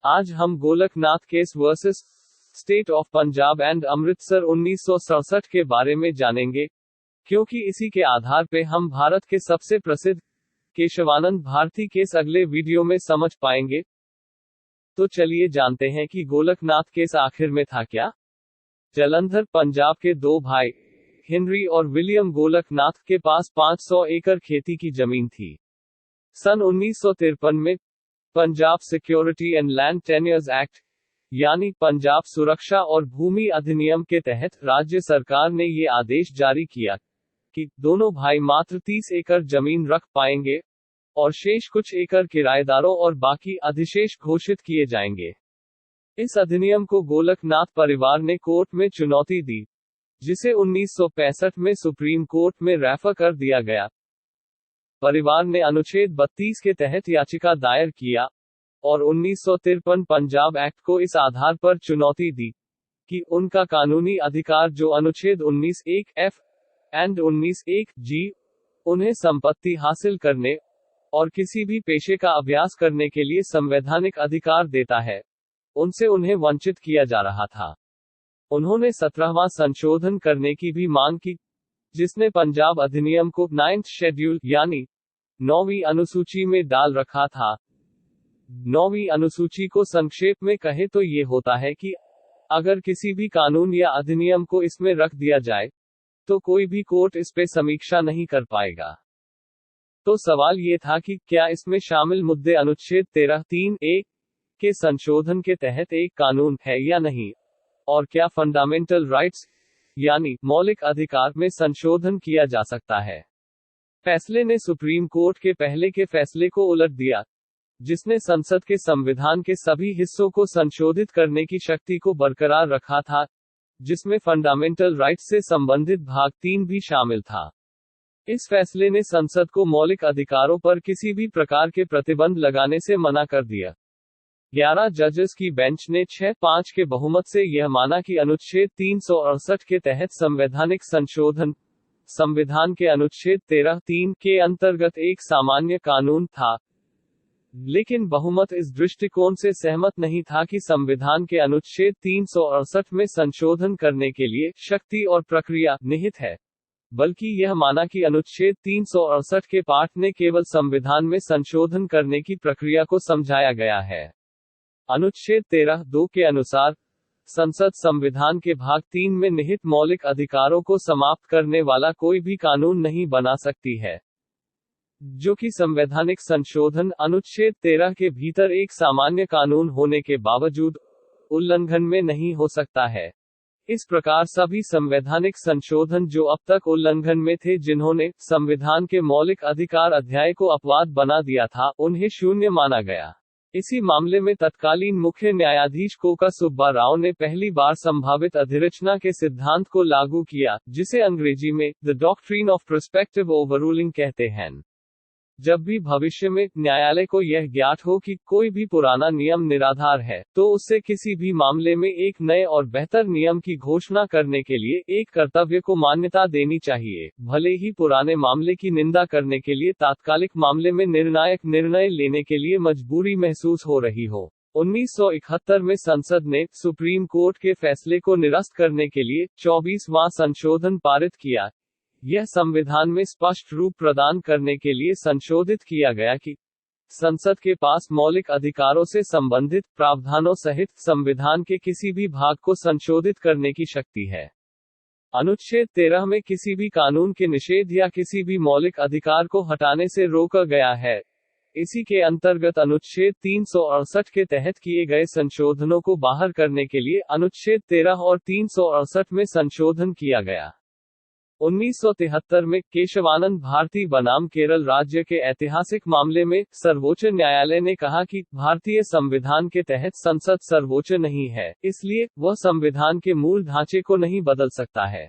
आज हम Golaknath case versus state of Punjab and Amritsar 1967 के बारे में जानेंगे, क्योंकि इसी के आधार पे हम भारत के सबसे प्रसिद्ध केशवानंद भारती केस अगले वीडियो में समझ पाएंगे। तो चलिए जानते हैं कि गोलकनाथ केस आखिर में था क्या। जलंधर पंजाब के दो भाई हेनरी और विलियम गोलकनाथ के पास 500 एकड़ खेती की जमीन थी। सन 1953 में Punjab security and land tenures act यानी पंजाब सुरक्षा और भूमि अधिनियम के तहत राज्य सरकार ने ये आदेश जारी किया कि दोनों भाई मात्र 30 एकड़ जमीन रख पाएंगे और शेष कुछ एकड़ किराएदारों और बाकी अधिशेष घोषित किए जाएंगे। इस अधिनियम को गोलकनाथ परिवार ने कोर्ट में चुनौती दी, जिसे 1965 में सुप्रीम कोर्ट में रेफर कर दिया गया। परिवार ने अनुच्छेद 32 के तहत याचिका दायर किया और 1953 पंजाब एक्ट को इस आधार पर चुनौती दी कि उनका कानूनी अधिकार जो अनुच्छेद 19(1) F एंड 19(1) G उन्हें संपत्ति हासिल करने और किसी भी पेशे का अभ्यास करने के लिए संवैधानिक अधिकार देता है, उनसे उन्हें वंचित किया जा रहा था। उन्होंने 17वां संशोधन करने की भी मांग की, जिसने पंजाब अधिनियम को 9th शेड्यूल यानी 9वीं अनुसूची में डाल रखा था। 9वीं अनुसूची को संक्षेप में कहे तो ये होता है कि अगर किसी भी कानून या अधिनियम को इसमें रख दिया जाए तो कोई भी कोर्ट इस पे समीक्षा नहीं कर पाएगा। तो सवाल ये था कि क्या इसमें शामिल मुद्दे अनुच्छेद 13(3)(a) के संशोधन के तहत एक कानून है या नहीं, और क्या फंडामेंटल राइट्स यानी मौलिक अधिकार में संशोधन किया जा सकता है। फैसले ने सुप्रीम कोर्ट के पहले के फैसले को उलट दिया, जिसने संसद के संविधान के सभी हिस्सों को संशोधित करने की शक्ति को बरकरार रखा था, जिसमें फंडामेंटल राइट्स से संबंधित भाग 3 भी शामिल था। इस फैसले ने संसद को मौलिक अधिकारों पर किसी भी प्रकार के प्रतिबंध लगाने से मना कर दिया। 11 जजेस की बेंच ने 6-5 के बहुमत से यह माना कि अनुच्छेद 368 के तहत संवैधानिक संशोधन संविधान के अनुच्छेद 13(3) के अंतर्गत एक सामान्य कानून था, लेकिन बहुमत इस दृष्टिकोण से सहमत नहीं था कि संविधान के अनुच्छेद 368 में संशोधन करने के लिए शक्ति और प्रक्रिया निहित है, बल्कि यह माना कि अनुच्छेद 368 के पाठ ने केवल संविधान में संशोधन करने की प्रक्रिया को समझाया गया है। अनुच्छेद 13(2) के अनुसार संसद संविधान के भाग 3 में निहित मौलिक अधिकारों को समाप्त करने वाला कोई भी कानून नहीं बना सकती है, जो कि संवैधानिक संशोधन अनुच्छेद 13 के भीतर एक सामान्य कानून होने के बावजूद उल्लंघन में नहीं हो सकता है। इस प्रकार सभी संवैधानिक संशोधन जो अब तक उल्लंघन में थे, जिन्होंने संविधान के मौलिक अधिकार अध्याय को अपवाद बना दिया था, उन्हें शून्य माना गया। इसी मामले में तत्कालीन मुख्य न्यायाधीश कोका सुब्बा राव ने पहली बार संभावित अधिरचना के सिद्धांत को लागू किया, जिसे अंग्रेजी में द डॉक्ट्रिन ऑफ प्रोस्पेक्टिव ओवररूलिंग कहते हैं। जब भी भविष्य में न्यायालय को यह ज्ञात हो कि कोई भी पुराना नियम निराधार है, तो उससे किसी भी मामले में एक नए और बेहतर नियम की घोषणा करने के लिए एक कर्तव्य को मान्यता देनी चाहिए, भले ही पुराने मामले की निंदा करने के लिए तात्कालिक मामले में निर्णायक निर्णय लेने के लिए मजबूरी महसूस हो रही हो। 1971 में संसद ने सुप्रीम कोर्ट के फैसले को निरस्त करने के लिए 24वां संशोधन पारित किया। यह संविधान में स्पष्ट रूप प्रदान करने के लिए संशोधित किया गया कि संसद के पास मौलिक अधिकारों से संबंधित प्रावधानों सहित संविधान के किसी भी भाग को संशोधित करने की शक्ति है। अनुच्छेद 13 में किसी भी कानून के निषेध या किसी भी मौलिक अधिकार को हटाने से रोका गया है। इसी के अंतर्गत अनुच्छेद 368 के तहत किए गए संशोधनों को बाहर करने के लिए अनुच्छेद 13 और 368 में संशोधन किया गया। 1973 में केशवानंद भारती बनाम केरल राज्य के ऐतिहासिक मामले में सर्वोच्च न्यायालय ने कहा कि भारतीय संविधान के तहत संसद सर्वोच्च नहीं है, इसलिए वह संविधान के मूल ढांचे को नहीं बदल सकता है।